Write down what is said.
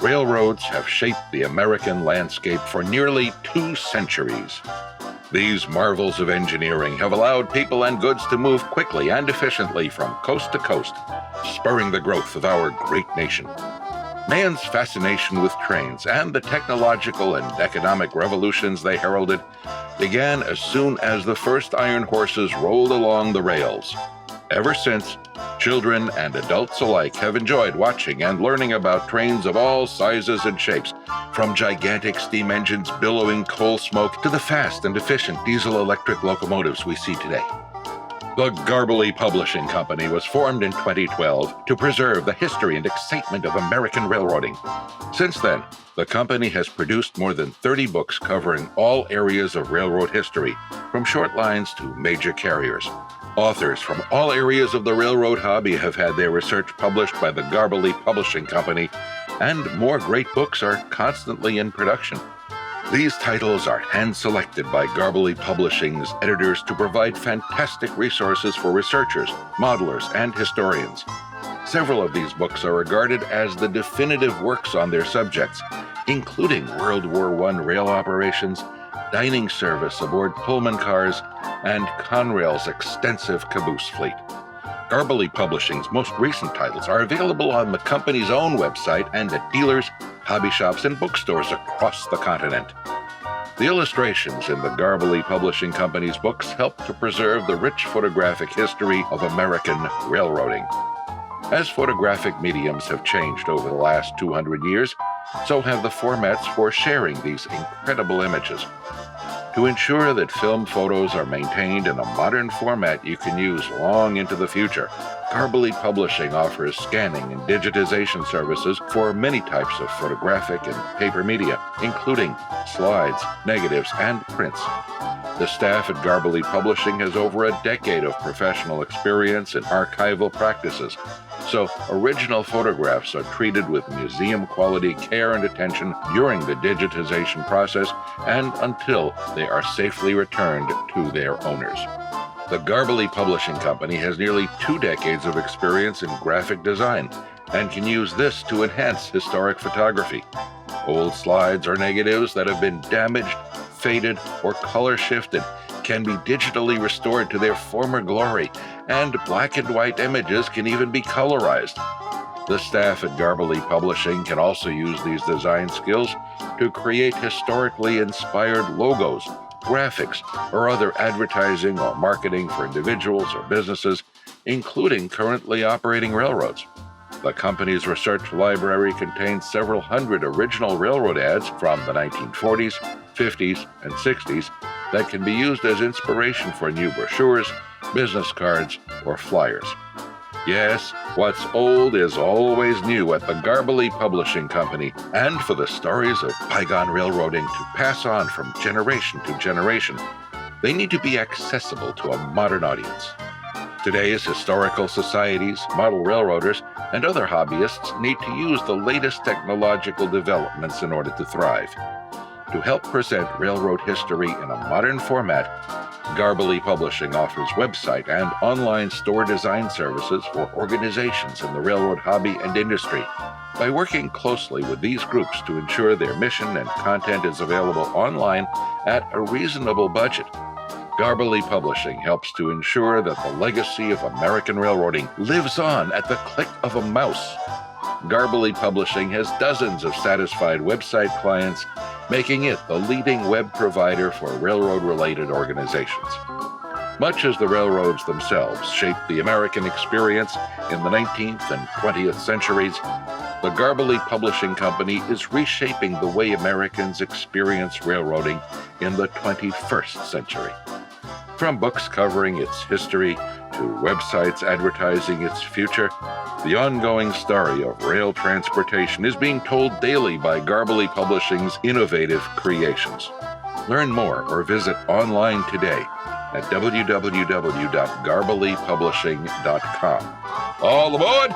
railroads have shaped the American landscape for nearly 2 centuries. These marvels of engineering have allowed people and goods to move quickly and efficiently from coast to coast, spurring the growth of our great nation. Man's fascination with trains and the technological and economic revolutions they heralded began as soon as the first iron horses rolled along the rails. Ever since, children and adults alike have enjoyed watching and learning about trains of all sizes and shapes, from gigantic steam engines billowing coal smoke to the fast and efficient diesel-electric locomotives we see today. The Garbely Publishing Company was formed in 2012 to preserve the history and excitement of American railroading. Since then, the company has produced more than 30 books covering all areas of railroad history, from short lines to major carriers. Authors from all areas of the railroad hobby have had their research published by the Garbely Publishing Company, and more great books are constantly in production. These titles are hand-selected by Garbely Publishing's editors to provide fantastic resources for researchers, modelers, and historians. Several of these books are regarded as the definitive works on their subjects, including World War I rail operations, dining service aboard Pullman cars, and Conrail's extensive caboose fleet. Garbely Publishing's most recent titles are available on the company's own website and at dealers, hobby shops, and bookstores across the continent. The illustrations in the Garbely Publishing Company's books help to preserve the rich photographic history of American railroading. As photographic mediums have changed over the last 200 years, so have the formats for sharing these incredible images. To ensure that film photos are maintained in a modern format you can use long into the future, Garbely Publishing offers scanning and digitization services for many types of photographic and paper media, including slides, negatives, and prints. The staff at Garbely Publishing has over a decade of professional experience in archival practices, so original photographs are treated with museum-quality care and attention during the digitization process and until they are safely returned to their owners. The Garbely Publishing Company has nearly 2 decades of experience in graphic design and can use this to enhance historic photography. Old slides or negatives that have been damaged, faded, or color shifted can be digitally restored to their former glory, and black and white images can even be colorized. The staff at Garbely Publishing can also use these design skills to create historically inspired logos, graphics, or other advertising or marketing for individuals or businesses, including currently operating railroads. The company's research library contains several hundred original railroad ads from the 1940s, 50s, and 60s that can be used as inspiration for new brochures, business cards, or flyers. Yes, what's old is always new at the Garbely Publishing Company, and for the stories of bygone railroading to pass on from generation to generation, they need to be accessible to a modern audience. Today's historical societies, model railroaders, and other hobbyists need to use the latest technological developments in order to thrive. To help present railroad history in a modern format, Garbely Publishing offers website and online store design services for organizations in the railroad hobby and industry. By working closely with these groups to ensure their mission and content is available online at a reasonable budget, Garbely Publishing helps to ensure that the legacy of American railroading lives on at the click of a mouse. Garbely Publishing has dozens of satisfied website clients, making it the leading web provider for railroad-related organizations. Much as the railroads themselves shaped the American experience in the 19th and 20th centuries, the Garbely Publishing Company is reshaping the way Americans experience railroading in the 21st century. From books covering its history to websites advertising its future, the ongoing story of rail transportation is being told daily by Garbely Publishing's innovative creations. Learn more or visit online today at www.garbelypublishing.com. All aboard!